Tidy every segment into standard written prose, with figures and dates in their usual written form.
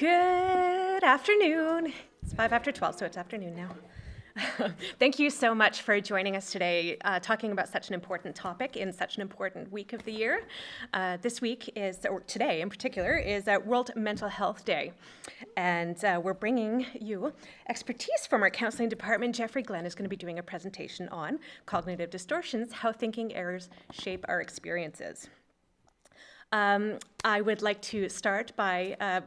Good afternoon. It's 5 after 12, so it's afternoon now. Thank you so much for joining us today, talking about such an important topic in such an important week of the year. This week is, or today in particular, is World Mental Health Day. And we're bringing you expertise from our counseling department. Jeffrey Glenn is going to be doing a presentation on cognitive distortions, how thinking errors shape our experiences. I would like to start by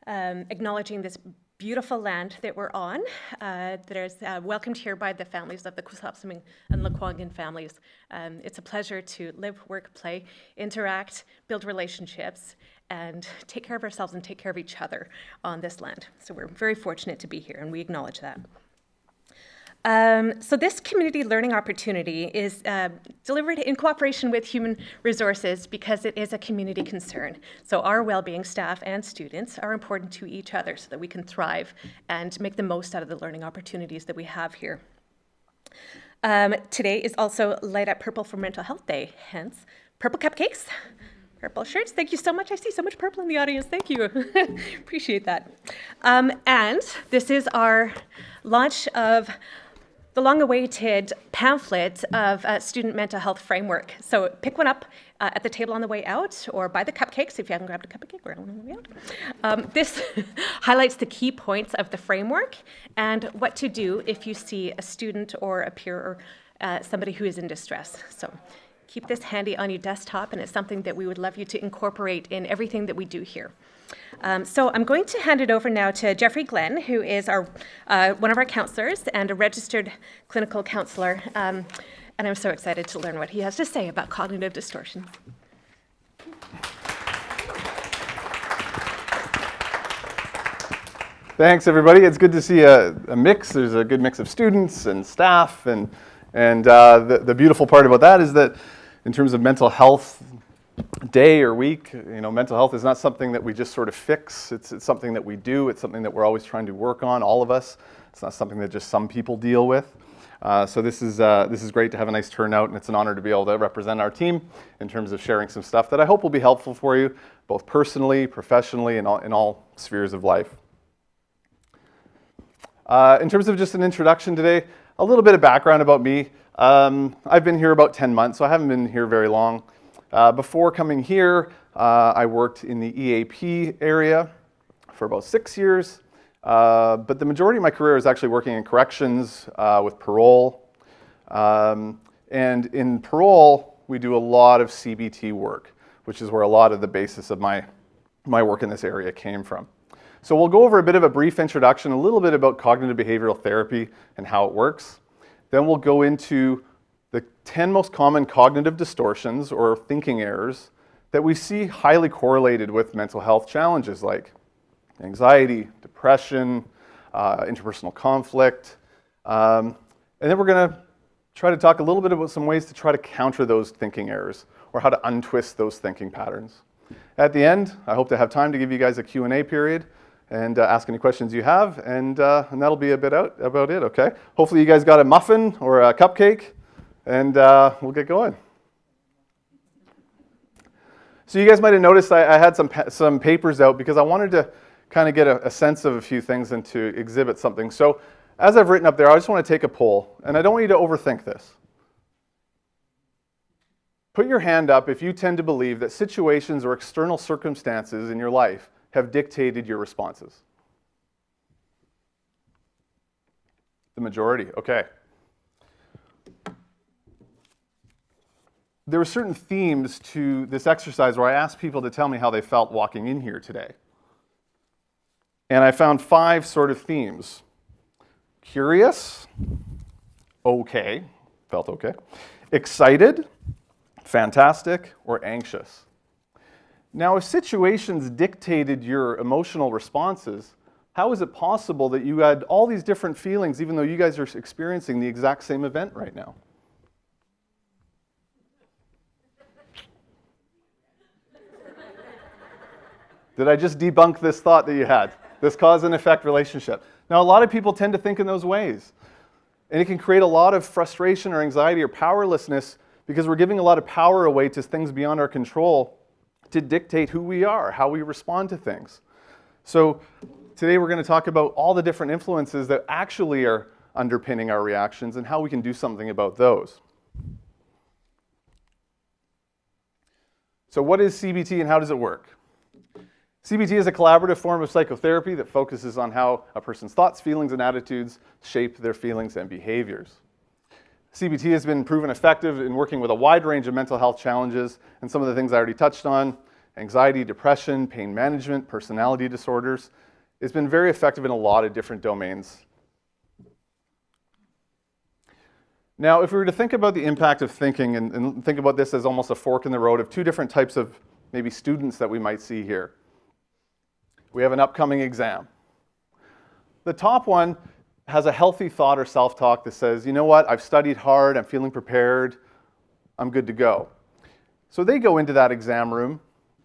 acknowledging this beautiful land that we're on, that is welcomed here by the families of the Kusapsuming and Lekwungen families. It's a pleasure to live, work, play, interact, build relationships, and take care of ourselves and take care of each other on this land. So we're very fortunate to be here, and we acknowledge that. So this community learning opportunity is delivered in cooperation with Human Resources because it is a community concern. So our well-being staff and students are important to each other so that we can thrive and make the most out of the learning opportunities that we have here. Today is also Light Up Purple for Mental Health Day, hence purple cupcakes, purple shirts. Thank you so much. I see so much purple in the audience. Thank you. Appreciate that. And this is our launch of the long-awaited pamphlet of Student Mental Health Framework. So pick one up at the table on the way out, or buy the cupcakes if you haven't grabbed a cupcake, or on the way out. This highlights the key points of the framework and what to do if you see a student or a peer or somebody who is in distress. So keep this handy on your desktop, and it's something that we would love you to incorporate in everything that we do here. So I'm going to hand it over now to Jeffrey Glenn, who is our one of our counselors and a registered clinical counselor. And I'm so excited to learn what he has to say about cognitive distortions. Thanks, everybody. It's good to see a mix. There's a good mix of students and staff. And the beautiful part about that is that in terms of mental health day or week, mental health is not something that we just sort of fix. It's something that we do. It's something that we're always trying to work on, all of us. It's not something that just some people deal with. So this is great to have a nice turnout, and it's an honor to be able to represent our team in terms of sharing some stuff that I hope will be helpful for you, both personally, professionally, and in all spheres of life. In terms of just an introduction today, a little bit of background about me. I've been here about 10 months, so I haven't been here very long. Before coming here, I worked in the EAP area for about 6 years, but the majority of my career is actually working in corrections with parole. And in parole, we do a lot of CBT work, which is where a lot of the basis of my work in this area came from. So we'll go over a bit of a brief introduction, a little bit about cognitive behavioral therapy and how it works. Then we'll go into the 10 most common cognitive distortions or thinking errors that we see highly correlated with mental health challenges like anxiety, depression, interpersonal conflict. And then we're going to try to talk a little bit about some ways to try to counter those thinking errors or how to untwist those thinking patterns. At the end, I hope to have time to give you guys a Q&A period and ask any questions you have, and that'll be a bit about it, okay? Hopefully you guys got a muffin or a cupcake, and we'll get going. So you guys might have noticed I had some papers out because I wanted to kind of get a sense of a few things and to exhibit something. So as I've written up there, I just want to take a poll, and I don't want you to overthink this. Put your hand up if you tend to believe that situations or external circumstances in your life have dictated your responses. The majority, okay. There were certain themes to this exercise where I asked people to tell me how they felt walking in here today. And I found 5 sort of themes. Curious, okay, felt okay. Excited, fantastic, or anxious. Now, if situations dictated your emotional responses, how is it possible that you had all these different feelings even though you guys are experiencing the exact same event right now? Did I just debunk this thought that you had? This cause and effect relationship. Now, a lot of people tend to think in those ways. And it can create a lot of frustration or anxiety or powerlessness because we're giving a lot of power away to things beyond our control to dictate who we are, how we respond to things. So today we're going to talk about all the different influences that actually are underpinning our reactions and how we can do something about those. So what is CBT and how does it work? CBT is a collaborative form of psychotherapy that focuses on how a person's thoughts, feelings, and attitudes shape their feelings and behaviors. CBT has been proven effective in working with a wide range of mental health challenges, and some of the things I already touched on: anxiety, depression, pain management, personality disorders. It's been very effective in a lot of different domains. Now, if we were to think about the impact of thinking and think about this as almost a fork in the road of two different types of maybe students that we might see here. We have an upcoming exam. The top one has a healthy thought or self-talk that says, you know what, I've studied hard, I'm feeling prepared, I'm good to go. So they go into that exam room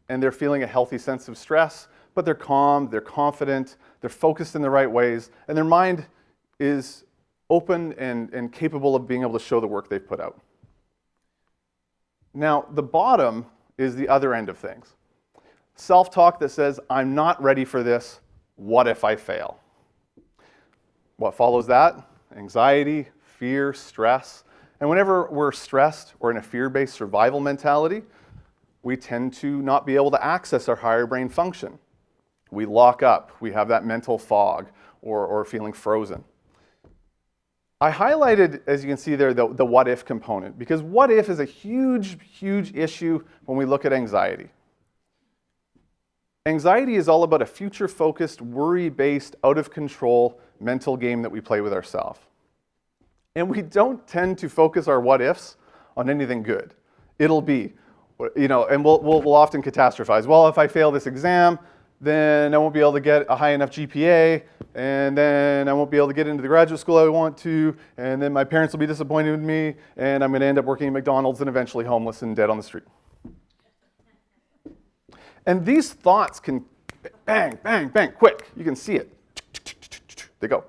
and they're feeling a healthy sense of stress, but they're calm, they're confident, they're focused in the right ways, and their mind is open and capable of being able to show the work they've put out. Now, the bottom is the other end of things. Self-talk that says, I'm not ready for this, what if I fail? What follows that? Anxiety, fear, stress. And whenever we're stressed or in a fear-based survival mentality, we tend to not be able to access our higher brain function. We lock up, we have that mental fog or feeling frozen. I highlighted, as you can see there, the what if component, because what if is a huge, huge issue when we look at anxiety. Anxiety is all about a future-focused, worry-based, out-of-control mental game that we play with ourselves. And we don't tend to focus our what-ifs on anything good. It'll be, and we'll often catastrophize. Well, if I fail this exam, then I won't be able to get a high enough GPA, and then I won't be able to get into the graduate school I want to, and then my parents will be disappointed with me, and I'm going to end up working at McDonald's and eventually homeless and dead on the street. And these thoughts can bang, bang, bang, quick. You can see it. They go.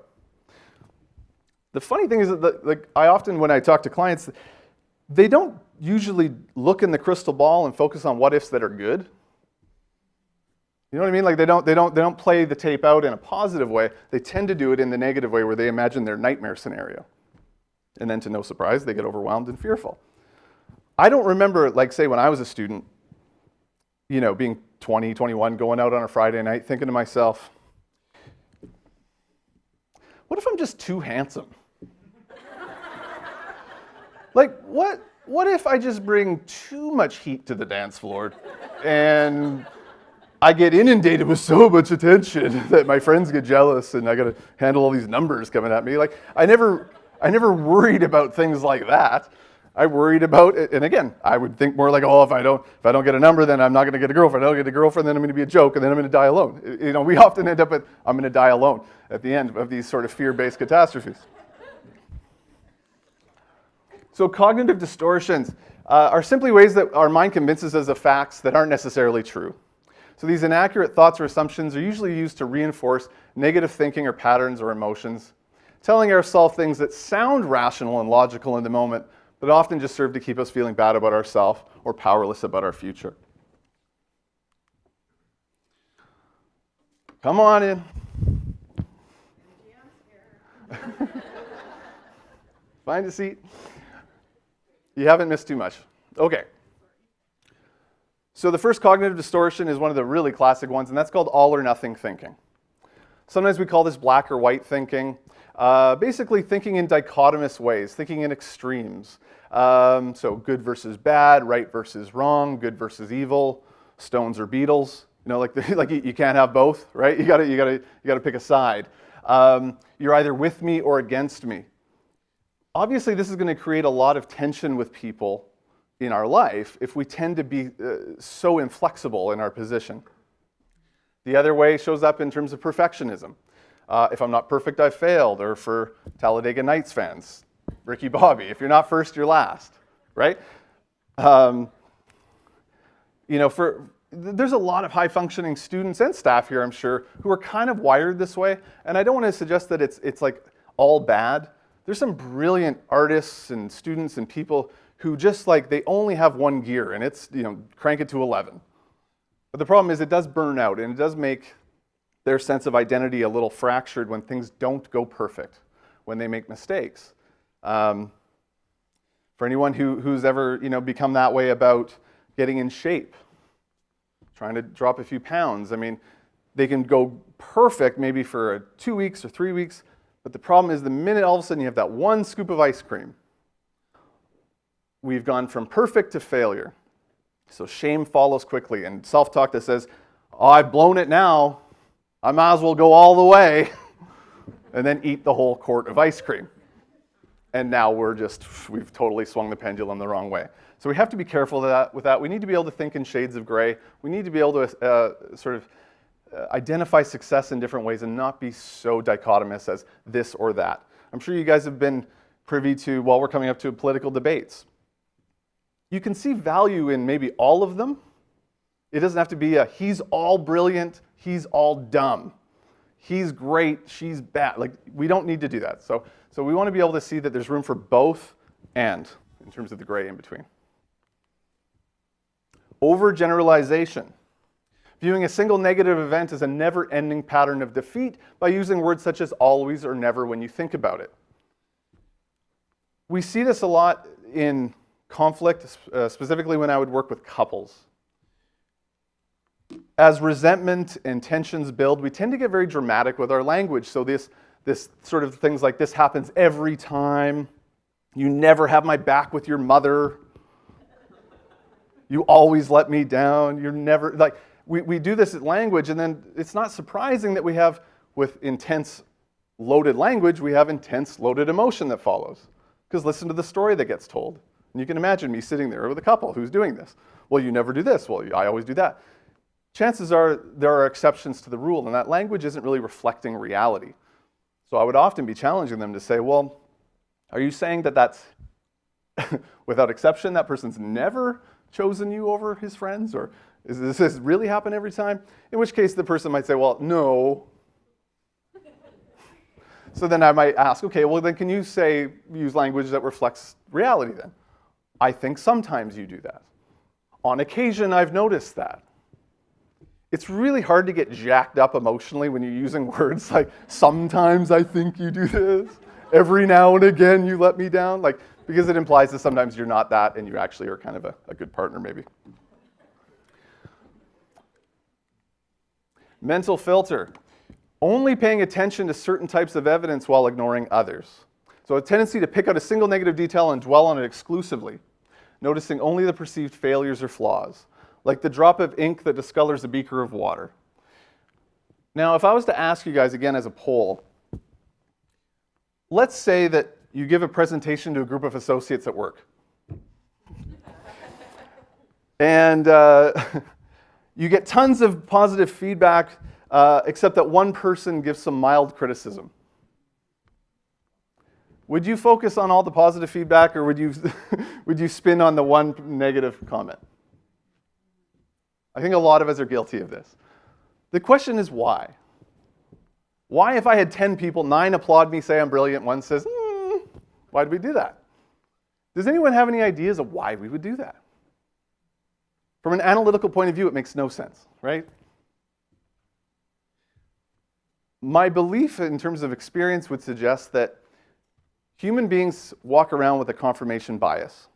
The funny thing is that I often, when I talk to clients, they don't usually look in the crystal ball and focus on what ifs that are good. You know what I mean? Like they don't play the tape out in a positive way. They tend to do it in the negative way where they imagine their nightmare scenario. And then to no surprise, they get overwhelmed and fearful. I don't remember, like say when I was a student, being 20, 21, going out on a Friday night, thinking to myself, what if I'm just too handsome? Like, what if I just bring too much heat to the dance floor and I get inundated with so much attention that my friends get jealous and I got to handle all these numbers coming at me? Like, I never worried about things like that. I worried about it, and again, I would think more like, oh, if I don't get a number, then I'm not going to get a girlfriend. If I don't get a girlfriend, then I'm going to be a joke, and then I'm going to die alone. We often end up at, I'm going to die alone at the end of these sort of fear-based catastrophes. So cognitive distortions are simply ways that our mind convinces us of facts that aren't necessarily true. So these inaccurate thoughts or assumptions are usually used to reinforce negative thinking or patterns or emotions, telling ourselves things that sound rational and logical in the moment, but often just serve to keep us feeling bad about ourselves or powerless about our future. Come on in. Find a seat. You haven't missed too much. Okay. So the first cognitive distortion is one of the really classic ones, and that's called all or nothing thinking. Sometimes we call this black or white thinking. Basically thinking in dichotomous ways, thinking in extremes. So good versus bad, right versus wrong, good versus evil, Stones or Beatles. Like you can't have both, right? You gotta pick a side. You're either with me or against me. Obviously, this is going to create a lot of tension with people in our life if we tend to be so inflexible in our position. The other way shows up in terms of perfectionism. If I'm not perfect, I've failed. Or for Talladega Nights fans, Ricky Bobby, if you're not first, you're last, right? There's a lot of high-functioning students and staff here, I'm sure, who are kind of wired this way. And I don't want to suggest that it's like all bad. There's some brilliant artists and students and people who just they only have one gear, and it's, crank it to 11. But the problem is it does burn out, and it does make their sense of identity a little fractured when things don't go perfect, when they make mistakes. For anyone who's ever become that way about getting in shape, trying to drop a few pounds, I mean, they can go perfect maybe for 2 weeks or 3 weeks, but the problem is the minute all of a sudden you have that one scoop of ice cream, we've gone from perfect to failure. So shame follows quickly, and self-talk that says, oh, I've blown it now, I might as well go all the way, and then eat the whole quart of ice cream. And now we've totally swung the pendulum the wrong way. So we have to be careful with that. We need to be able to think in shades of gray. We need to be able to identify success in different ways and not be so dichotomous as this or that. I'm sure you guys have been privy to, while we're coming up to political debates, you can see value in maybe all of them. It doesn't have to be he's all brilliant, he's all dumb. He's great, she's bad. Like, we don't need to do that. So we want to be able to see that there's room for both and in terms of the gray in between. Overgeneralization. Viewing a single negative event as a never-ending pattern of defeat by using words such as always or never when you think about it. We see this a lot in conflict, specifically when I would work with couples. As resentment and tensions build, we tend to get very dramatic with our language. So this sort of things like, this happens every time. You never have my back with your mother. You always let me down. You're never, like, we do this in language, and then it's not surprising that we have, with intense loaded language, we have intense loaded emotion that follows. Because listen to the story that gets told. And you can imagine me sitting there with a couple who's doing this. Well, you never do this. Well, I always do that. Chances are there are exceptions to the rule, and that language isn't really reflecting reality. So I would often be challenging them to say, well, are you saying that that's, without exception, that person's never chosen you over his friends? Or does this really happen every time? In which case the person might say, well, no. So then I might ask, okay, well then can you use language that reflects reality then? I think sometimes you do that. On occasion, I've noticed that. It's really hard to get jacked up emotionally when you're using words like, sometimes I think you do this, every now and again you let me down, like, because it implies that sometimes you're not that and you actually are kind of a good partner maybe. Mental filter. Only paying attention to certain types of evidence while ignoring others. So a tendency to pick out a single negative detail and dwell on it exclusively, noticing only the perceived failures or flaws, like the drop of ink that discolors a beaker of water. Now, if I was to ask you guys again as a poll, let's say that you give a presentation to a group of associates at work. And you get tons of positive feedback, except that one person gives some mild criticism. Would you focus on all the positive feedback, or would you spin on the one negative comment? I think a lot of us are guilty of this. The question is why? Why, if I had 10 people, 9 applaud me, say I'm brilliant, 1 says, why did we do that? Does anyone have any ideas of why we would do that? From an analytical point of view, it makes no sense, right? My belief in terms of experience would suggest that human beings walk around with a confirmation bias.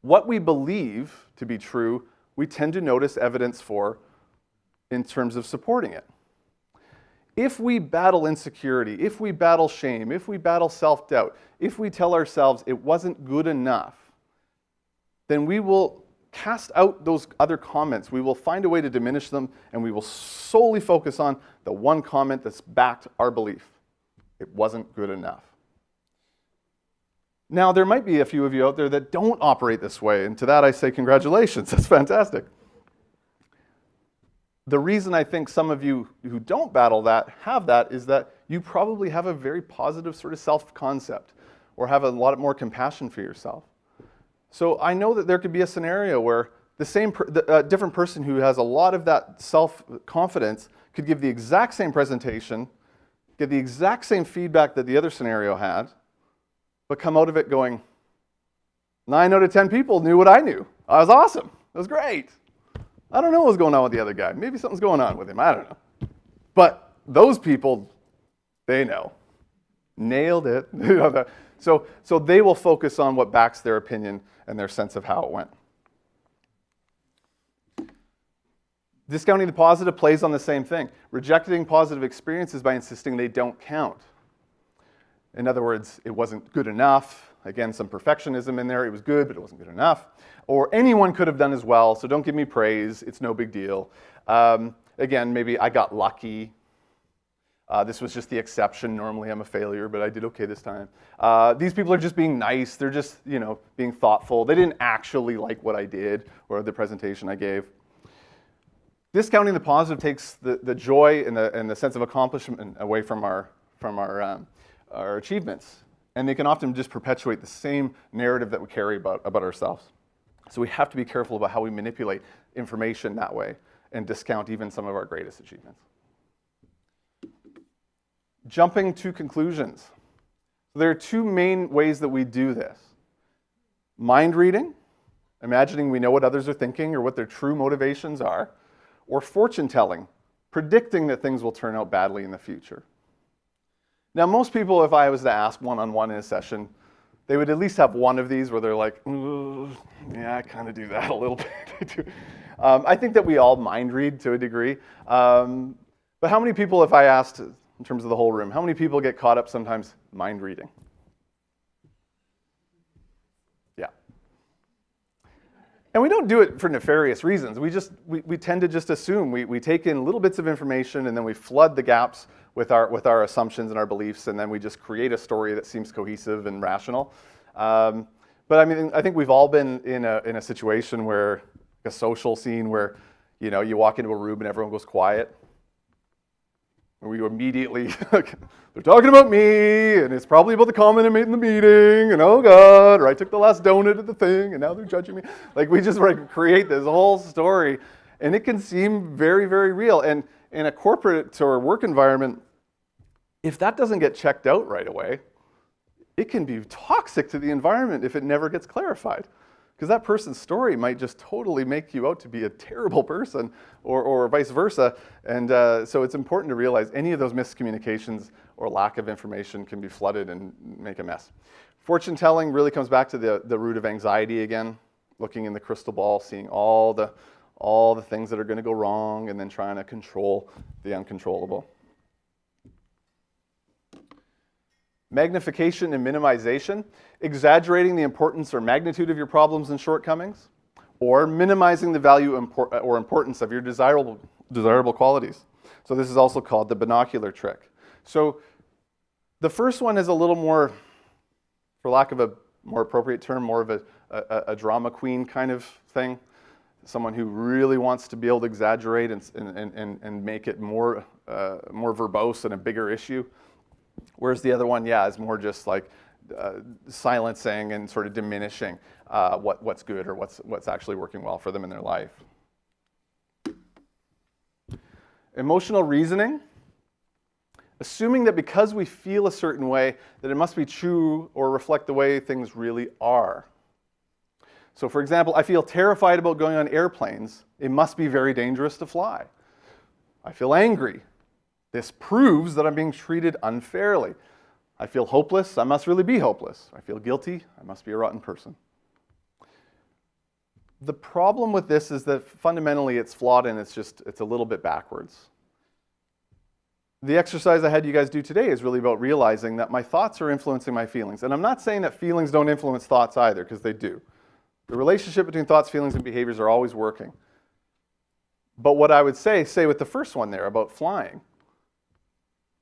What we believe to be true, we tend to notice evidence for in terms of supporting it. If we battle insecurity, if we battle shame, if we battle self-doubt, if we tell ourselves it wasn't good enough, then we will cast out those other comments. We will find a way to diminish them, and we will solely focus on the one comment that's backed our belief. It wasn't good enough. Now, there might be a few of you out there that don't operate this way, and to that I say congratulations, that's fantastic. The reason I think some of you who don't battle that have that is that you probably have a very positive sort of self-concept or have a lot more compassion for yourself. So I know that there could be a scenario where a different person who has a lot of that self-confidence could give the exact same presentation, get the exact same feedback that the other scenario had, but come out of it going, 9 out of 10 people knew what I knew. I was awesome. It was great. I don't know what's going on with the other guy. Maybe something's going on with him. I don't know. But those people, they know. Nailed it. So they will focus on what backs their opinion and their sense of how it went. Discounting the positive plays on the same thing. Rejecting positive experiences by insisting they don't count. In other words, it wasn't good enough. Again, some perfectionism in there. It was good, but it wasn't good enough. Or anyone could have done as well, so don't give me praise. It's no big deal. Again, maybe I got lucky. This was just the exception. Normally I'm a failure, but I did okay this time. These people are just being nice. They're just, being thoughtful. They didn't actually like what I did or the presentation I gave. Discounting the positive takes the joy and the sense of accomplishment away from our achievements. And they can often just perpetuate the same narrative that we carry about ourselves. So we have to be careful about how we manipulate information that way and discount even some of our greatest achievements. Jumping to conclusions. There are two main ways that we do this. Mind reading, imagining we know what others are thinking or what their true motivations are, or fortune telling, predicting that things will turn out badly in the future. Now, most people, if I was to ask one-on-one in a session, they would at least have one of these where they're like, yeah, I kind of do that a little bit. I think that we all mind read to a degree. But how many people, if I asked, in terms of the whole room, how many people get caught up sometimes mind reading? Yeah. And we don't do it for nefarious reasons. We tend to just assume. We take in little bits of information and then we flood the gaps with our assumptions and our beliefs, and then we just create a story that seems cohesive and rational. But I mean, I think we've all been in a situation where, a social scene where, you walk into a room and everyone goes quiet. And we immediately, they're talking about me, and it's probably about the comment I made in the meeting, and oh God, or I took the last donut at the thing, and now they're judging me. Like, we just create this whole story, and it can seem very, very real. And in a corporate or work environment, if that doesn't get checked out right away, it can be toxic to the environment if it never gets clarified. Because that person's story might just totally make you out to be a terrible person, or vice versa. And so it's important to realize any of those miscommunications or lack of information can be flooded and make a mess. Fortune telling really comes back to the root of anxiety again, looking in the crystal ball, seeing all the things that are going to go wrong, and then trying to control the uncontrollable. Magnification and minimization, exaggerating the importance or magnitude of your problems and shortcomings, or minimizing the value or importance of your desirable qualities. So this is also called the binocular trick. So the first one is a little more, for lack of a more appropriate term, more of a drama queen kind of thing. Someone who really wants to be able to exaggerate and make it more verbose and a bigger issue. Whereas the other one, is more just like silencing and sort of diminishing what's good or what's actually working well for them in their life. Emotional reasoning, assuming that because we feel a certain way, that it must be true or reflect the way things really are. So for example, I feel terrified about going on airplanes. It must be very dangerous to fly. I feel angry. This proves that I'm being treated unfairly. I feel hopeless. I must really be hopeless. I feel guilty. I must be a rotten person. The problem with this is that fundamentally it's flawed and it's a little bit backwards. The exercise I had you guys do today is really about realizing that my thoughts are influencing my feelings. And I'm not saying that feelings don't influence thoughts either, because they do. The relationship between thoughts, feelings, and behaviors are always working. But what I would say with the first one there about flying,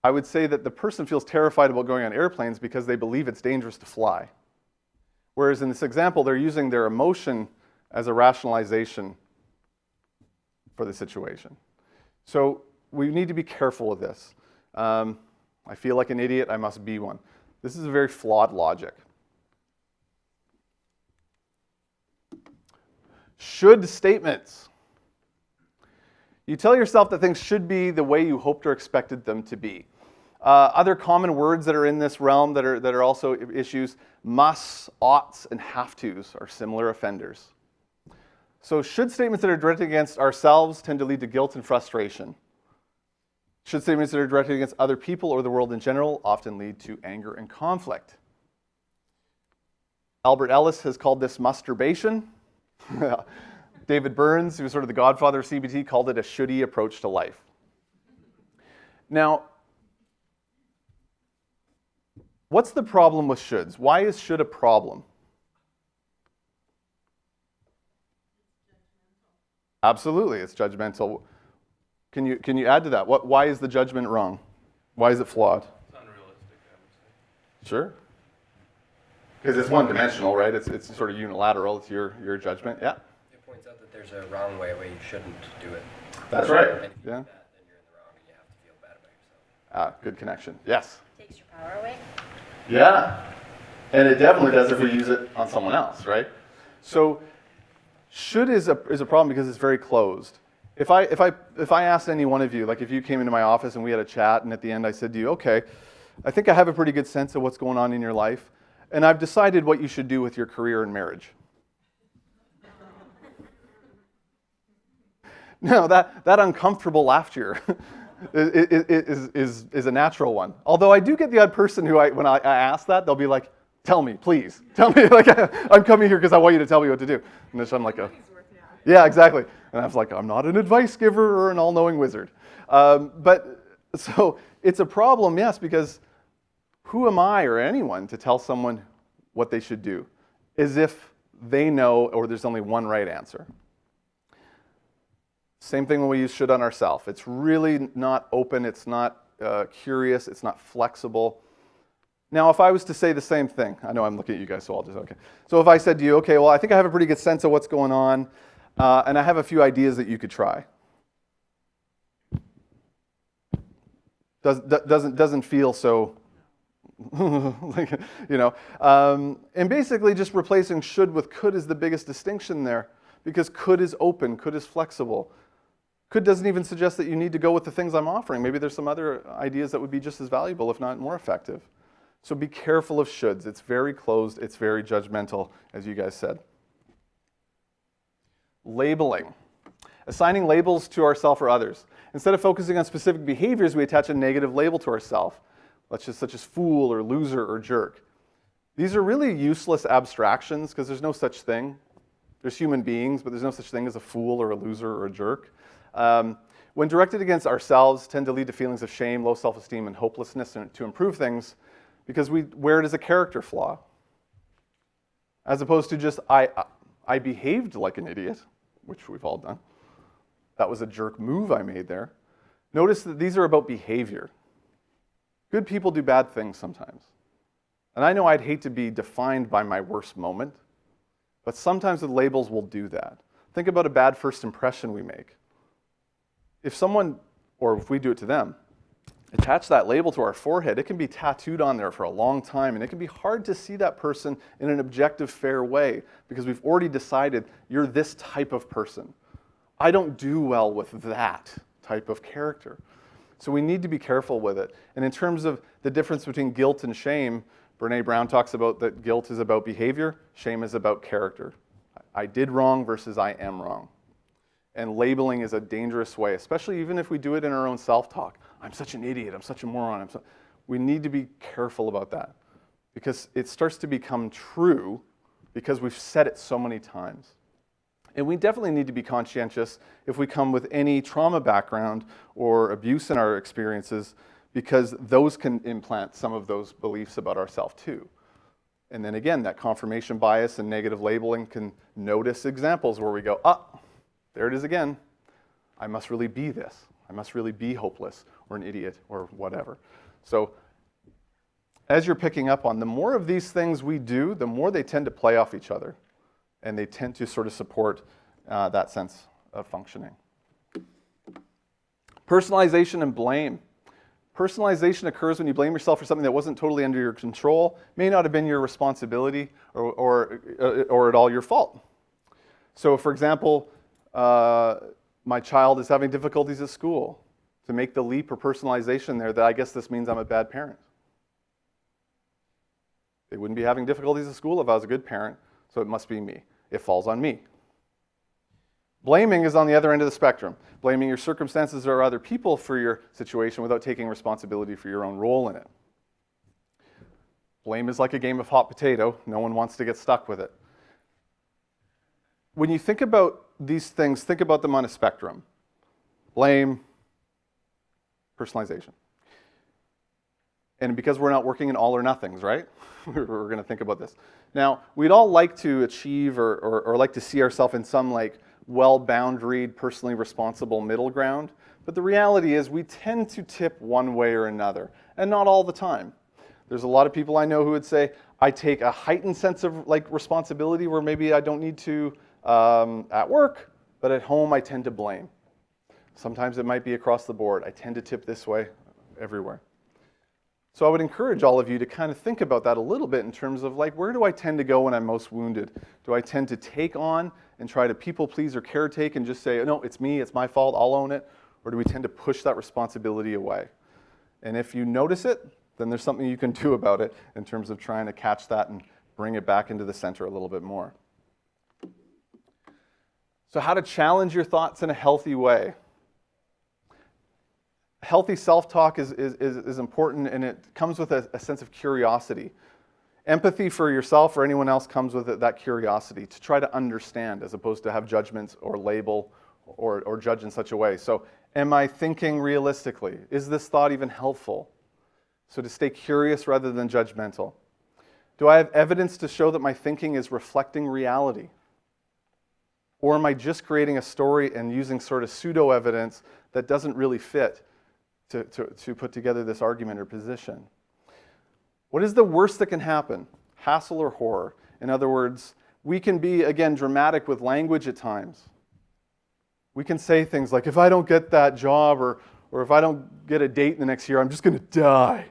I would say that the person feels terrified about going on airplanes because they believe it's dangerous to fly. Whereas in this example, they're using their emotion as a rationalization for the situation. So we need to be careful with this. I feel like an idiot, I must be one. This is a very flawed logic. Should statements. You tell yourself that things should be the way you hoped or expected them to be. Other common words that are in this realm that are also issues, musts, oughts, and have tos are similar offenders. So should statements that are directed against ourselves tend to lead to guilt and frustration. Should statements that are directed against other people or the world in general often lead to anger and conflict. Albert Ellis has called this masturbation. David Burns, who was sort of the godfather of CBT, called it a shouldy approach to life. Now, what's the problem with shoulds? Why is should a problem? Absolutely, it's judgmental. Can you add to that? Why is the judgment wrong? Why is it flawed? It's unrealistic, I would say. Sure. Because it's one-dimensional, right? It's sort of unilateral. It's your judgment. Yeah. It points out that there's a wrong way where you shouldn't do it. That's right. And if you Yeah. do that, then you're in the wrong and you have to feel bad about yourself. Good connection. Yes. Takes your power away. Yeah. And it definitely does if we use it on someone else, right? So should is a problem because it's very closed. If I asked any one of you, like if you came into my office and we had a chat and at the end I said to you, okay, I think I have a pretty good sense of what's going on in your life and I've decided what you should do with your career and marriage. No, that uncomfortable laughter is a natural one. Although I do get the odd person who when I ask that, they'll be like, tell me, please. Tell me, like, I'm coming here because I want you to tell me what to do. And then I'm like, yeah, exactly. And I was like, I'm not an advice giver or an all-knowing wizard. But so it's a problem, yes, because who am I or anyone to tell someone what they should do as if they know or there's only one right answer? Same thing when we use should on ourselves. It's really not open, it's not curious, it's not flexible. Now, if I was to say the same thing, I know I'm looking at you guys, so I'll just, okay. So if I said to you, okay, well, I think I have a pretty good sense of what's going on, and I have a few ideas that you could try. Doesn't feel so, like, you know. And basically just replacing should with could is the biggest distinction there, because could is open, could is flexible. Could doesn't even suggest that you need to go with the things I'm offering. Maybe there's some other ideas that would be just as valuable, if not more effective. So be careful of shoulds. It's very closed. It's very judgmental, as you guys said. Labeling. Assigning labels to ourselves or others. Instead of focusing on specific behaviors, we attach a negative label to ourselves, such as fool or loser or jerk. These are really useless abstractions because there's no such thing. There's human beings, but there's no such thing as a fool or a loser or a jerk. When directed against ourselves, tend to lead to feelings of shame, low self-esteem, and hopelessness to improve things because we wear it as a character flaw. As opposed to just, I behaved like an idiot, which we've all done. That was a jerk move I made there. Notice that these are about behavior. Good people do bad things sometimes. And I know I'd hate to be defined by my worst moment, but sometimes the labels will do that. Think about a bad first impression we make. If someone, or if we do it to them, attach that label to our forehead, it can be tattooed on there for a long time, and it can be hard to see that person in an objective, fair way, because we've already decided you're this type of person. I don't do well with that type of character. So we need to be careful with it. And in terms of the difference between guilt and shame, Brené Brown talks about that guilt is about behavior, shame is about character. I did wrong versus I am wrong. And labeling is a dangerous way, especially even if we do it in our own self-talk. I'm such an idiot, I'm such a moron. We need to be careful about that because it starts to become true because we've said it so many times. And we definitely need to be conscientious if we come with any trauma background or abuse in our experiences because those can implant some of those beliefs about ourselves too. And then again, that confirmation bias and negative labeling can notice examples where we go, there it is again. I must really be this. I must really be hopeless or an idiot or whatever. So as you're picking up on, the more of these things we do, the more they tend to play off each other. And they tend to sort of support that sense of functioning. Personalization and blame. Personalization occurs when you blame yourself for something that wasn't totally under your control, may not have been your responsibility or at all your fault. So for example, my child is having difficulties at school. To make the leap or personalization there, that I guess this means I'm a bad parent. They wouldn't be having difficulties at school if I was a good parent, so it must be me. It falls on me. Blaming is on the other end of the spectrum. Blaming your circumstances or other people for your situation without taking responsibility for your own role in it. Blame is like a game of hot potato. No one wants to get stuck with it. When you think about these things, think about them on a spectrum. Blame, personalization. And because we're not working in all or nothings, right? We're going to think about this. Now, we'd all like to achieve or like to see ourselves in some like well-boundaried, personally responsible middle ground. But the reality is we tend to tip one way or another, and not all the time. There's a lot of people I know who would say, I take a heightened sense of like responsibility where maybe I don't need to at work, but at home I tend to blame. Sometimes it might be across the board. I tend to tip this way everywhere. So I would encourage all of you to kind of think about that a little bit in terms of like, where do I tend to go when I'm most wounded? Do I tend to take on and try to people please or caretake and just say, no, it's me, it's my fault, I'll own it? Or do we tend to push that responsibility away? And if you notice it, then there's something you can do about it in terms of trying to catch that and bring it back into the center a little bit more. So how to challenge your thoughts in a healthy way. Healthy self-talk is important, and it comes with a sense of curiosity. Empathy for yourself or anyone else comes with that curiosity to try to understand as opposed to have judgments or label or judge in such a way. So am I thinking realistically? Is this thought even helpful? So to stay curious rather than judgmental. Do I have evidence to show that my thinking is reflecting reality? Or am I just creating a story and using sort of pseudo-evidence that doesn't really fit to put together this argument or position? What is the worst that can happen? Hassle or horror? In other words, we can be, again, dramatic with language at times. We can say things like, if I don't get that job or if I don't get a date in the next year, I'm just going to die.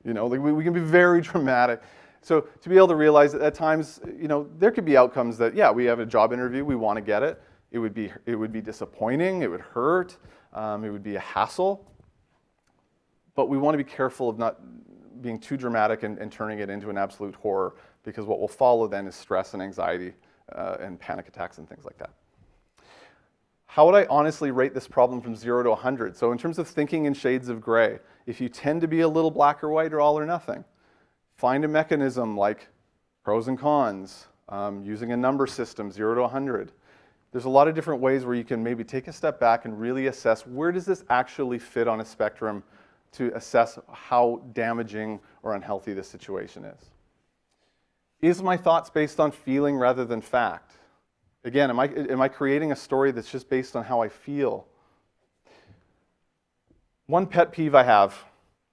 You know, like we can be very dramatic. So to be able to realize that at times, you know, there could be outcomes that, yeah, we have a job interview, we want to get it. It would be disappointing, it would hurt, it would be a hassle. But we want to be careful of not being too dramatic and turning it into an absolute horror, because what will follow then is stress and anxiety and panic attacks and things like that. How would I honestly rate this problem from 0 to 100? So in terms of thinking in shades of gray, if you tend to be a little black or white or all or nothing, find a mechanism like pros and cons, using a number system, 0 to 100. There's a lot of different ways where you can maybe take a step back and really assess, where does this actually fit on a spectrum to assess how damaging or unhealthy this situation is. Is my thoughts based on feeling rather than fact? Again, am I creating a story that's just based on how I feel? One pet peeve I have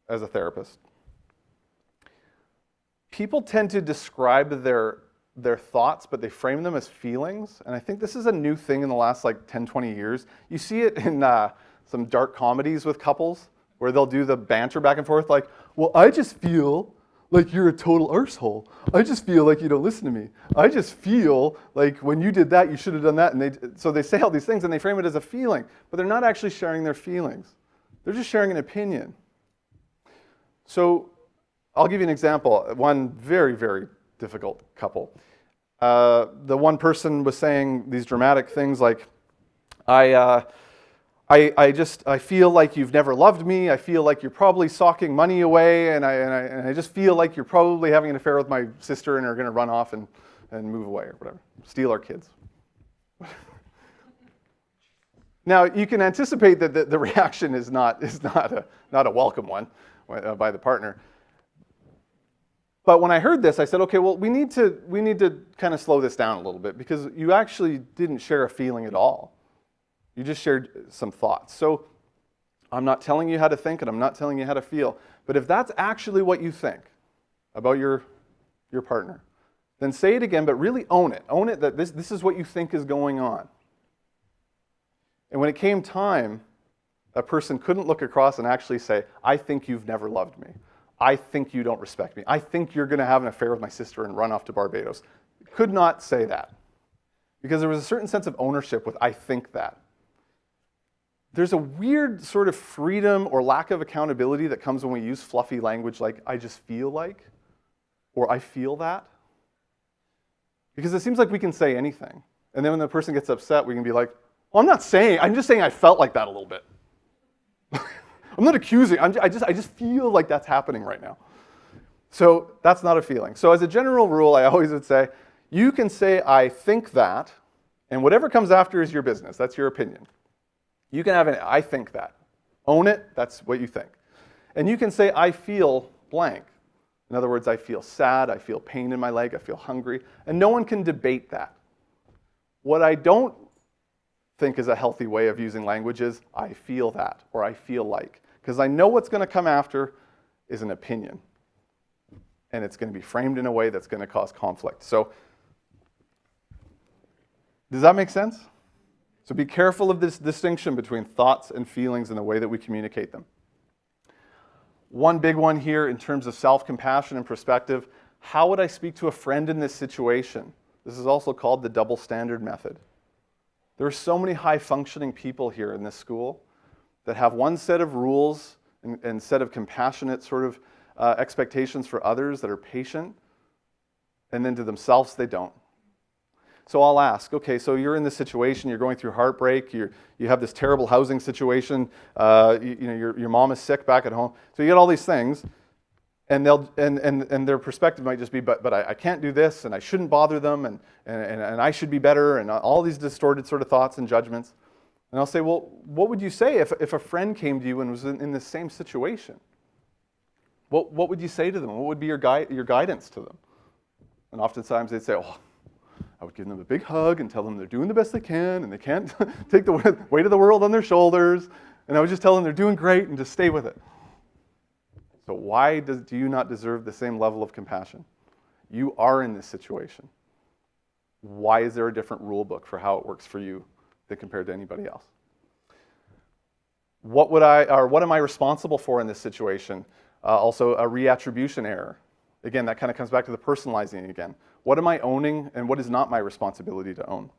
as a therapist. People tend to describe their thoughts, but they frame them as feelings. And I think this is a new thing in the last like 10, 20 years. You see it in some dark comedies with couples where they'll do the banter back and forth like, well, I just feel like you're a total arsehole. I just feel like you don't listen to me. I just feel like when you did that, you should have done that. And so they say all these things and they frame it as a feeling, but they're not actually sharing their feelings. They're just sharing an opinion. So I'll give you an example. One very, very difficult couple. The one person was saying these dramatic things like, I feel like you've never loved me. I feel like you're probably socking money away, and I just feel like you're probably having an affair with my sister and are going to run off and move away or whatever, steal our kids. Now you can anticipate that the reaction is not a welcome one by the partner. But when I heard this, I said, okay, well, we need to kind of slow this down a little bit, because you actually didn't share a feeling at all. You just shared some thoughts. So I'm not telling you how to think and I'm not telling you how to feel. But if that's actually what you think about your partner, then say it again, but really own it. Own it that this is what you think is going on. And when it came time, that person couldn't look across and actually say, I think you've never loved me. I think you don't respect me. I think you're going to have an affair with my sister and run off to Barbados. Could not say that. Because there was a certain sense of ownership with I think that. There's a weird sort of freedom or lack of accountability that comes when we use fluffy language like I just feel like, or I feel that. Because it seems like we can say anything. And then when the person gets upset, we can be like, well, I'm just saying I felt like that a little bit. I'm not accusing, I just feel like that's happening right now. So that's not a feeling. So as a general rule, I always would say, you can say, I think that, and whatever comes after is your business. That's your opinion. You can have an I think that. Own it, that's what you think. And you can say, I feel blank. In other words, I feel sad, I feel pain in my leg, I feel hungry, and no one can debate that. What I don't think is a healthy way of using language is, I feel that, or I feel like. Because I know what's going to come after is an opinion. And it's going to be framed in a way that's going to cause conflict. So, does that make sense? So be careful of this distinction between thoughts and feelings and the way that we communicate them. One big one here in terms of self-compassion and perspective, how would I speak to a friend in this situation? This is also called the double standard method. There are so many high-functioning people here in this school that have one set of rules and set of compassionate sort of expectations for others that are patient, and then to themselves they don't. So I'll ask, okay, so you're in this situation, you're going through heartbreak, you have this terrible housing situation, your mom is sick back at home, so you get all these things, and their perspective might just be, but I can't do this, and I shouldn't bother them, and I should be better, and all these distorted sort of thoughts and judgments. And I'll say, well, what would you say if a friend came to you and was in the same situation? What would you say to them? What would be your guidance to them? And oftentimes they'd say, oh, I would give them a big hug and tell them they're doing the best they can and they can't take the weight of the world on their shoulders. And I would just tell them they're doing great and just stay with it. So why do you not deserve the same level of compassion? You are in this situation. Why is there a different rule book for how it works for you than compared to anybody else? What am I responsible for in this situation? Also, a reattribution error. Again, that kind of comes back to the personalizing again. What am I owning and what is not my responsibility to own?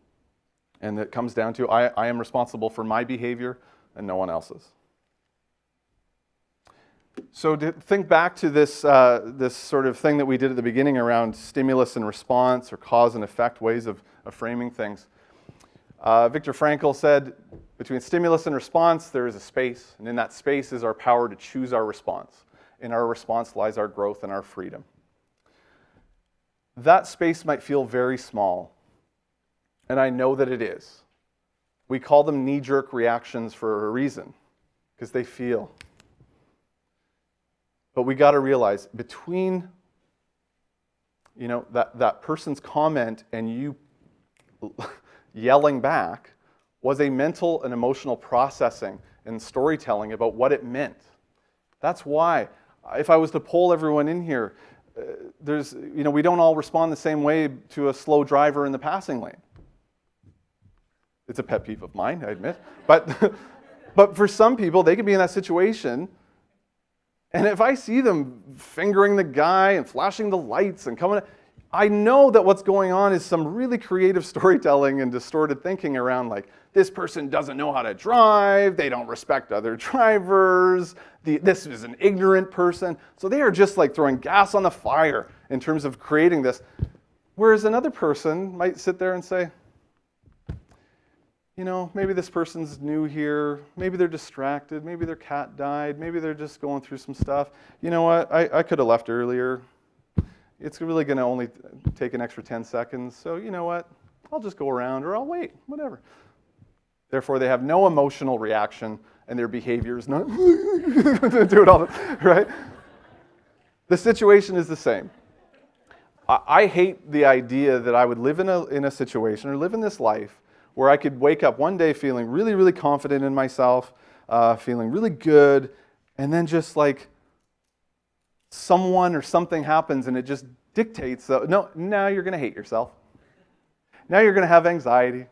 And it comes down to I am responsible for my behavior and no one else's. So to think back to this sort of thing that we did at the beginning around stimulus and response or cause and effect ways of framing things. Viktor Frankl said, between stimulus and response, there is a space, and in that space is our power to choose our response. In our response lies our growth and our freedom. That space might feel very small, and I know that it is. We call them knee-jerk reactions for a reason, because they feel. But we got to realize, between that person's comment and you yelling back was a mental and emotional processing and storytelling about what it meant. That's why, if I was to poll everyone in here, we don't all respond the same way to a slow driver in the passing lane. It's a pet peeve of mine, I admit. But for some people, they can be in that situation, and if I see them fingering the guy and flashing the lights and coming, I know that what's going on is some really creative storytelling and distorted thinking around, like, this person doesn't know how to drive, they don't respect other drivers, this is an ignorant person. So they are just like throwing gas on the fire in terms of creating this. Whereas another person might sit there and say, maybe this person's new here, maybe they're distracted, maybe their cat died, maybe they're just going through some stuff. You know what, I could have left earlier. It's really going to only take an extra 10 seconds, so you know what, I'll just go around or I'll wait, whatever. Therefore, they have no emotional reaction and their behavior is not do it all, right? The situation is the same. I hate the idea that I would live in a situation or live in this life where I could wake up one day feeling really, really confident in myself, feeling really good, and then just like someone or something happens and it just dictates, now you're going to hate yourself. Now you're going to have anxiety.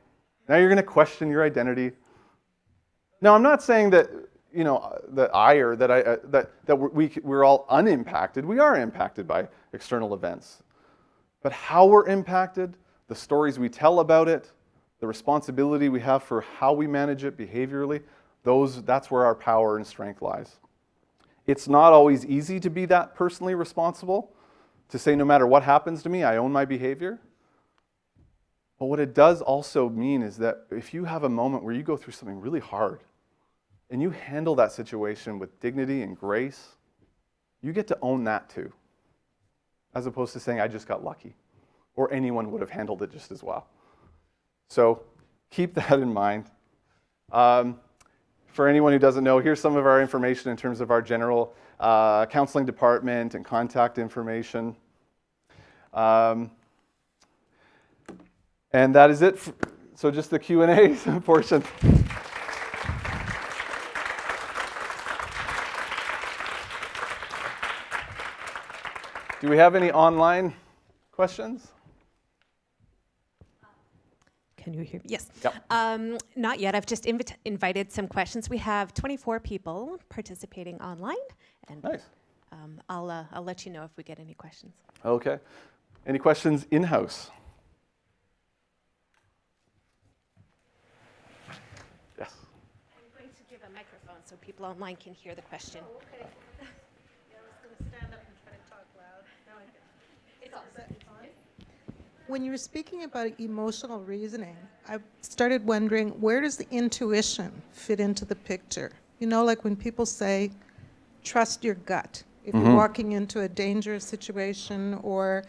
Now you're going to question your identity. Now I'm not saying that we're all unimpacted. We are impacted by external events. But how we're impacted, the stories we tell about it, the responsibility we have for how we manage it behaviorally, that's where our power and strength lies. It's not always easy to be that personally responsible, to say no matter what happens to me, I own my behavior. But what it does also mean is that if you have a moment where you go through something really hard and you handle that situation with dignity and grace, you get to own that too, as opposed to saying, I just got lucky, or anyone would have handled it just as well. So keep that in mind. For anyone who doesn't know, here's some of our information in terms of our general counseling department and contact information. And that is it. So just the Q&A portion. Do we have any online questions? Can you hear me? Yes. Yep. Not yet. I've just invited some questions. We have 24 people participating online, and Nice. I'll let you know if we get any questions. Okay. Any questions in-house? Yes. I'm going to give a microphone so people online can hear the question. Oh, okay. Yeah, I was going to stand up and try to talk loud. Now I can. It's all Is that on? When you were speaking about emotional reasoning, I started wondering, where does the intuition fit into the picture? You know, like when people say, trust your gut. If you're walking into a dangerous situation, or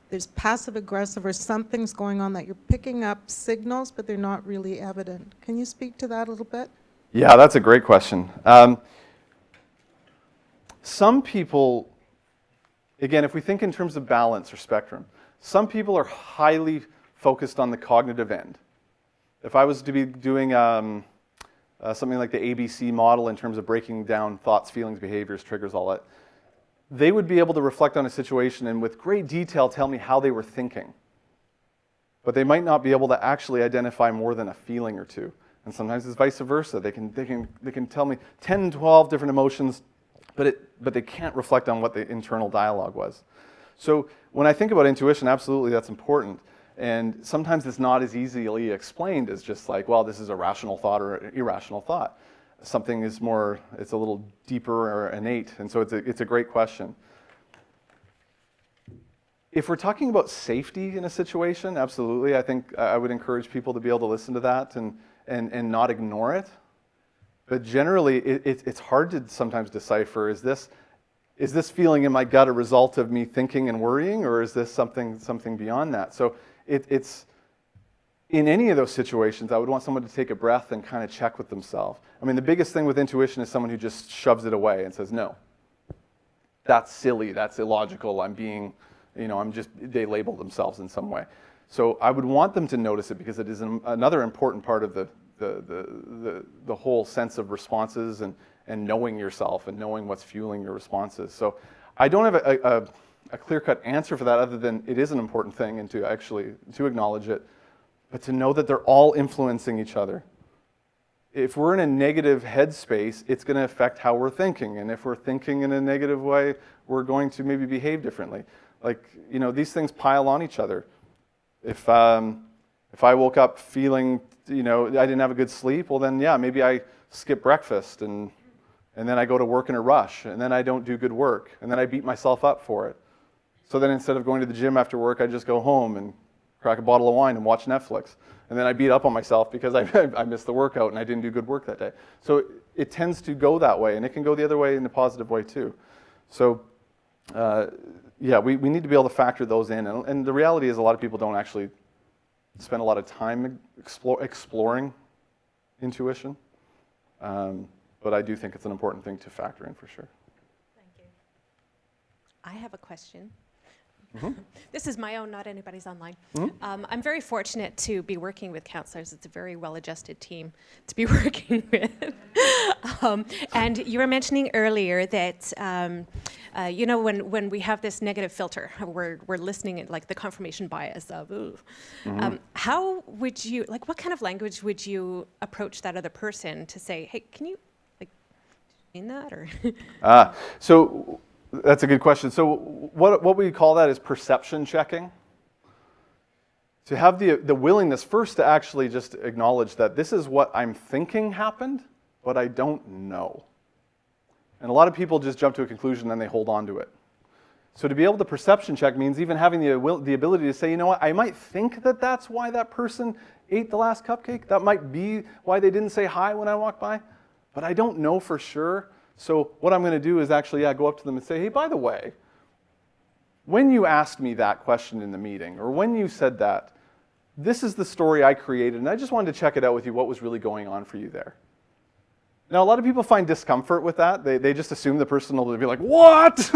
there's passive aggressive, or something's going on that you're picking up signals, but they're not really evident. Can you speak to that a little bit? Yeah, that's a great question. Some people, again, if we think in terms of balance or spectrum, some people are highly focused on the cognitive end. If I was to be doing something like the ABC model in terms of breaking down thoughts, feelings, behaviors, triggers, all that, they would be able to reflect on a situation and with great detail tell me how they were thinking. But they might not be able to actually identify more than a feeling or two. And sometimes it's vice versa. They can tell me 10, 12 different emotions, but they can't reflect on what the internal dialogue was. So when I think about intuition, absolutely that's important. And sometimes it's not as easily explained as just like, well, this is a rational thought or an irrational thought. Something is more, it's a little deeper or innate. And so it's a great question. If we're talking about safety in a situation, absolutely. I think I would encourage people to be able to listen to that and not ignore it. But generally, it's hard to sometimes decipher, is this feeling in my gut a result of me thinking and worrying, or is this something beyond that? So it's in any of those situations, I would want someone to take a breath and kind of check with themselves. I mean, the biggest thing with intuition is someone who just shoves it away and says, no, that's silly, that's illogical, they label themselves in some way. So I would want them to notice it because it is another important part of the whole sense of responses and knowing yourself and knowing what's fueling your responses. So I don't have a clear-cut answer for that other than it is an important thing and to acknowledge it, but to know that they're all influencing each other. If we're in a negative headspace, it's going to affect how we're thinking. And if we're thinking in a negative way, we're going to maybe behave differently. Like, these things pile on each other. If I woke up feeling, I didn't have a good sleep, well then, yeah, maybe I skip breakfast and then I go to work in a rush, and then I don't do good work, and then I beat myself up for it. So then instead of going to the gym after work, I just go home and crack a bottle of wine and watch Netflix. And then I beat up on myself because I missed the workout and I didn't do good work that day. So it tends to go that way, and it can go the other way in a positive way too. So we need to be able to factor those in. And the reality is a lot of people don't actually spend a lot of time exploring intuition. But I do think it's an important thing to factor in for sure. Thank you. I have a question. This is my own, not anybody's online. I'm very fortunate to be working with counselors. It's a very well-adjusted team to be working with. And you were mentioning earlier that, when we have this negative filter, we're listening at like the confirmation bias of, ooh. How would you, what kind of language would you approach that other person to say, hey, can you, mean that, or? So that's a good question. So what we call that is perception checking. To have the willingness first to actually just acknowledge that this is what I'm thinking happened, but I don't know. And a lot of people just jump to a conclusion and they hold on to it. So to be able to perception check means even having the ability to say, you know what, I might think that that's why that person ate the last cupcake. That might be why they didn't say hi when I walked by, but I don't know for sure. So what I'm going to do is actually go up to them and say, hey, by the way, when you asked me that question in the meeting, or when you said that, this is the story I created, and I just wanted to check it out with you, what was really going on for you there. Now, a lot of people find discomfort with that. They just assume the person will be like, what?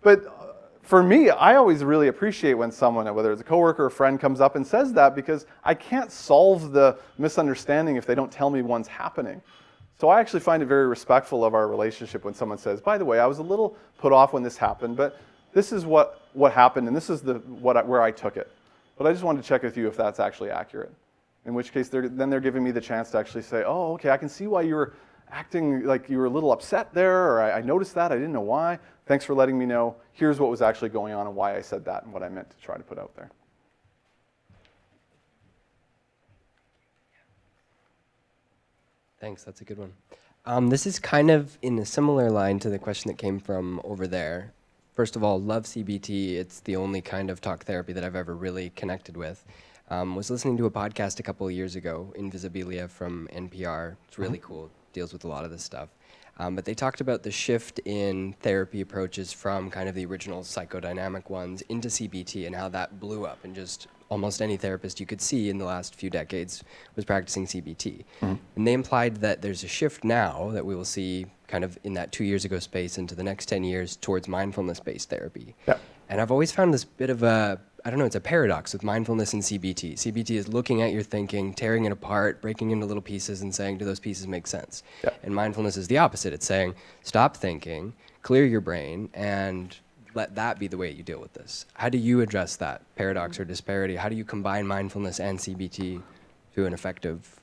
But for me, I always really appreciate when someone, whether it's a coworker or a friend, comes up and says that, because I can't solve the misunderstanding if they don't tell me one's happening. So I actually find it very respectful of our relationship when someone says, by the way, I was a little put off when this happened, but this is what happened, and this is where I took it. But I just wanted to check with you if that's actually accurate. In which case, they're giving me the chance to actually say, oh, okay, I can see why you were acting like you were a little upset there, or I noticed that, I didn't know why. Thanks for letting me know. Here's what was actually going on and why I said that and what I meant to try to put out there. Thanks, that's a good one. This is kind of in a similar line to the question that came from over there. First of all, love CBT. It's the only kind of talk therapy that I've ever really connected with. Was listening to a podcast a couple of years ago, Invisibilia from NPR. It's really cool. Deals with a lot of this stuff. But they talked about the shift in therapy approaches from kind of the original psychodynamic ones into CBT and how that blew up, and just almost any therapist you could see in the last few decades was practicing CBT. And they implied that there's a shift now that we will see kind of in that 2 years ago space into the next 10 years towards mindfulness-based therapy. Yeah. And I've always found this bit of a, I don't know, it's a paradox with mindfulness and CBT. CBT is looking at your thinking, tearing it apart, breaking into little pieces and saying, do those pieces make sense? Yeah. And mindfulness is the opposite. It's saying, stop thinking, clear your brain, and let that be the way you deal with this. How do you address that paradox or disparity? How do you combine mindfulness and CBT to an effective,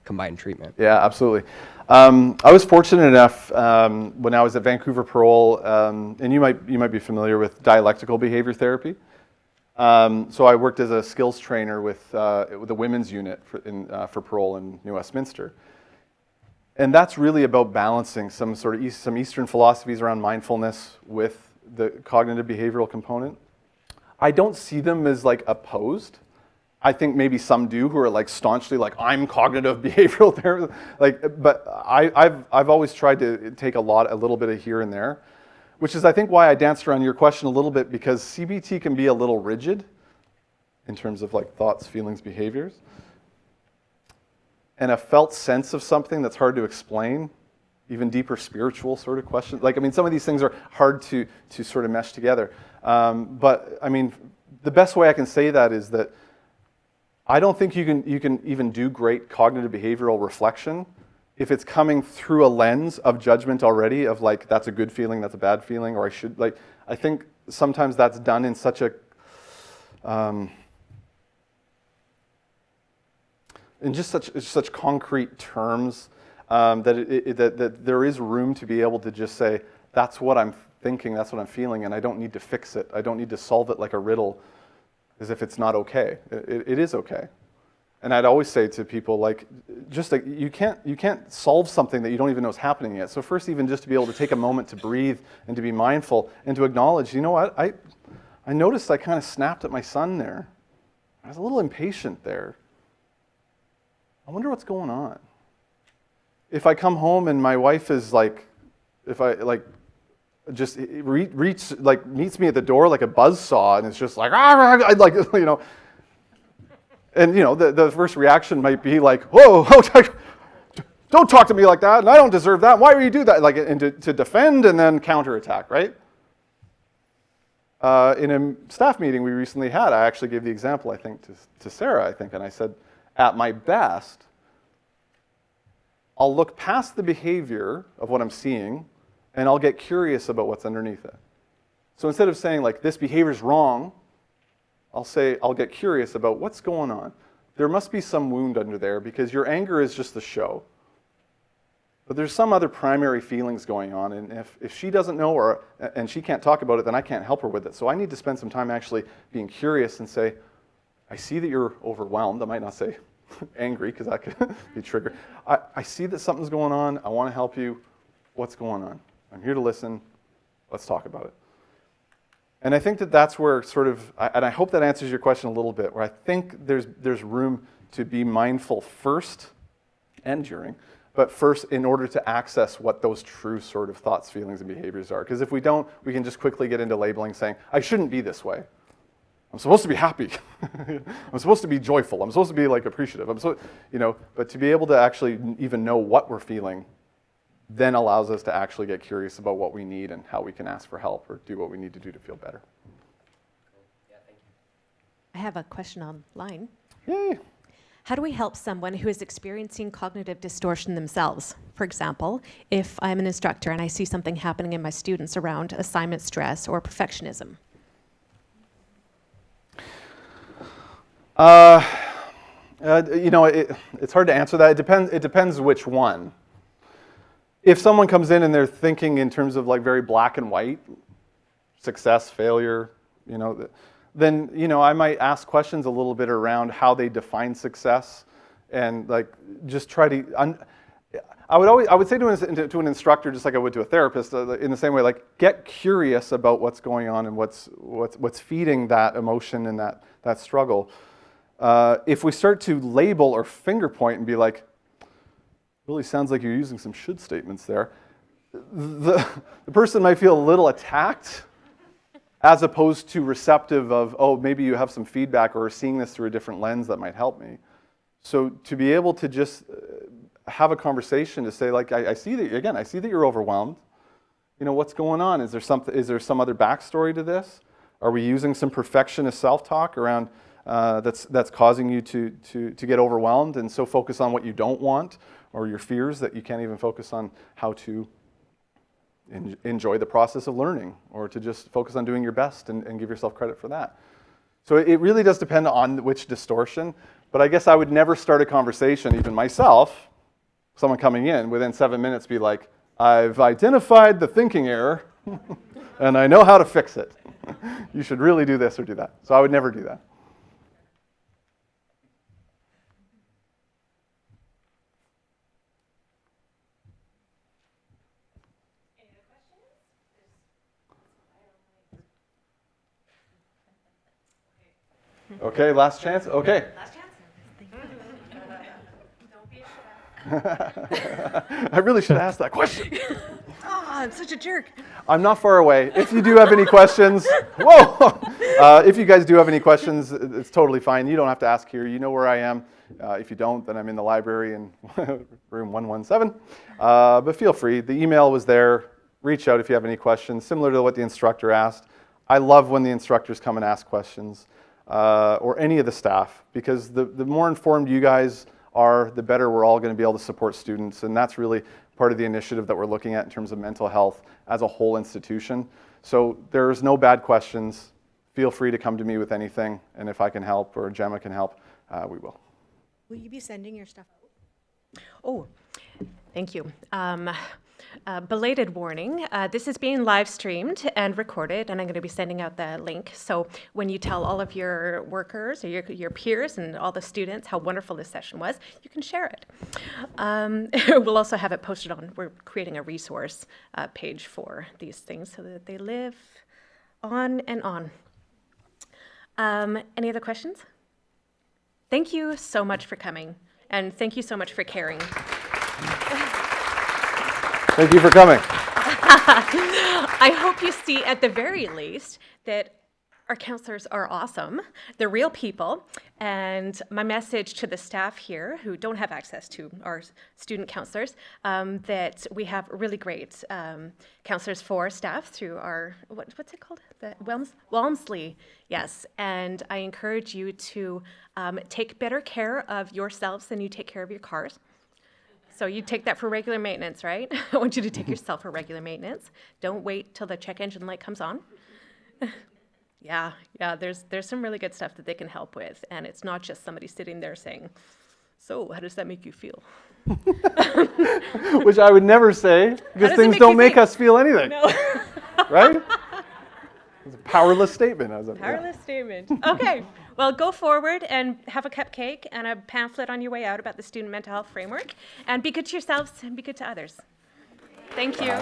combined treatment? Yeah, absolutely. I was fortunate enough when I was at Vancouver Parole, and you might be familiar with dialectical behavior therapy. So I worked as a skills trainer with the women's unit for parole in New Westminster. And that's really about balancing some Eastern philosophies around mindfulness with the cognitive behavioral component. I don't see them as opposed. I think maybe some do who are staunchly I'm cognitive behavioral therapist. But I've always tried to take a little bit of here and there, which is I think why I danced around your question a little bit, because CBT can be a little rigid in terms of thoughts, feelings, behaviors, and a felt sense of something that's hard to explain, even deeper spiritual sort of questions. Some of these things are hard to sort of mesh together. But the best way I can say that is that I don't think you can even do great cognitive behavioral reflection if it's coming through a lens of judgment already, of that's a good feeling, that's a bad feeling, or I think sometimes that's done in such a in just such concrete terms that there is room to be able to just say, that's what I'm thinking, that's what I'm feeling, and I don't need to fix it. I don't need to solve it like a riddle as if it's not okay. It is okay. And I'd always say to people, you can't solve something that you don't even know is happening yet. So first, even just to be able to take a moment to breathe and to be mindful and to acknowledge, you know what, I noticed I kind of snapped at my son there. I was a little impatient there. I wonder what's going on. If I come home and my wife is just meets me at the door like a buzzsaw, and it's just and the first reaction might be whoa, don't talk to me like that, and I don't deserve that. Why would you do that? And to defend and then counterattack, right? In a staff meeting we recently had, I actually gave the example, I think, to Sarah, and I said, at my best, I'll look past the behavior of what I'm seeing, and I'll get curious about what's underneath it. So instead of saying this behavior is wrong, I'll get curious about what's going on. There must be some wound under there, because your anger is just the show. But there's some other primary feelings going on, and if she doesn't know and she can't talk about it, then I can't help her with it. So I need to spend some time actually being curious and say, I see that you're overwhelmed. I might not say angry, because that could be a trigger. I see that something's going on. I want to help you. What's going on? I'm here to listen. Let's talk about it. And I think that that's where sort of, and I hope that answers your question a little bit, where I think there's room to be mindful first and during, but first in order to access what those true sort of thoughts, feelings, and behaviors are. Because if we don't, we can just quickly get into labeling saying, I shouldn't be this way. I'm supposed to be happy. I'm supposed to be joyful. I'm supposed to be like appreciative. But to be able to actually even know what we're feeling then allows us to actually get curious about what we need and how we can ask for help or do what we need to do to feel better. Yeah, thank you. I have a question online. Yay. How do we help someone who is experiencing cognitive distortion themselves? For example, if I'm an instructor and I see something happening in my students around assignment stress or perfectionism. It's hard to answer that. It depends which one. If someone comes in and they're thinking in terms of like very black and white, success, failure, then I might ask questions a little bit around how they define success, and like just try to. I would say to an instructor, just like I would to a therapist, in the same way, like get curious about what's going on and what's feeding that emotion and that struggle. If we start to label or finger point and be like, really sounds like you're using some should statements there, the person might feel a little attacked as opposed to receptive of, oh, maybe you have some feedback or seeing this through a different lens that might help me. So to be able to just have a conversation to say, like, I see that you're overwhelmed. What's going on? Is there some other backstory to this? Are we using some perfectionist self-talk around that's causing you to get overwhelmed and so focus on what you don't want or your fears that you can't even focus on how to enjoy the process of learning, or to just focus on doing your best and give yourself credit for that. So it really does depend on which distortion, but I guess I would never start a conversation, even myself, someone coming in, within 7 minutes be like, I've identified the thinking error and I know how to fix it. You should really do this or do that. So I would never do that. Okay, last chance? Okay. Last chance. I really should ask that question. Oh, I'm such a jerk. I'm not far away. If you do have any questions, whoa! If you guys do have any questions, it's totally fine. You don't have to ask here. You know where I am. If you don't, then I'm in the library in room 117. But feel free. The email was there. Reach out if you have any questions, similar to what the instructor asked. I love when the instructors come and ask questions, or any of the staff, because the more informed you guys are, the better we're all going to be able to support students. And that's really part of the initiative that we're looking at in terms of mental health as a whole institution. So there's no bad questions. Feel free to come to me with anything. And if I can help or Gemma can help, we will. Will you be sending your stuff out? Oh, thank you. Belated warning, this is being live streamed and recorded, and I'm going to be sending out the link. So when you tell all of your workers or your peers and all the students how wonderful this session was, you can share it. We'll also have it posted on, we're creating a resource page for these things so that they live on and on. Any other questions? Thank you so much for coming, and thank you so much for caring. Thank you for coming. I hope you see at the very least that our counselors are awesome. They're real people. And my message to the staff here who don't have access to our student counselors, that we have really great counselors for staff through our, what's it called? The Walmsley, yes. And I encourage you to take better care of yourselves than you take care of your cars. So you take that for regular maintenance, right? I want you to take yourself for regular maintenance. Don't wait till the check engine light comes on. Yeah, there's some really good stuff that they can help with. And it's not just somebody sitting there saying, so how does that make you feel? Which I would never say, because things don't make us feel anything. No. Right? It's a powerless statement. Powerless statement. Okay. Well, go forward and have a cupcake and a pamphlet on your way out about the student mental health framework. And be good to yourselves and be good to others. Thank you.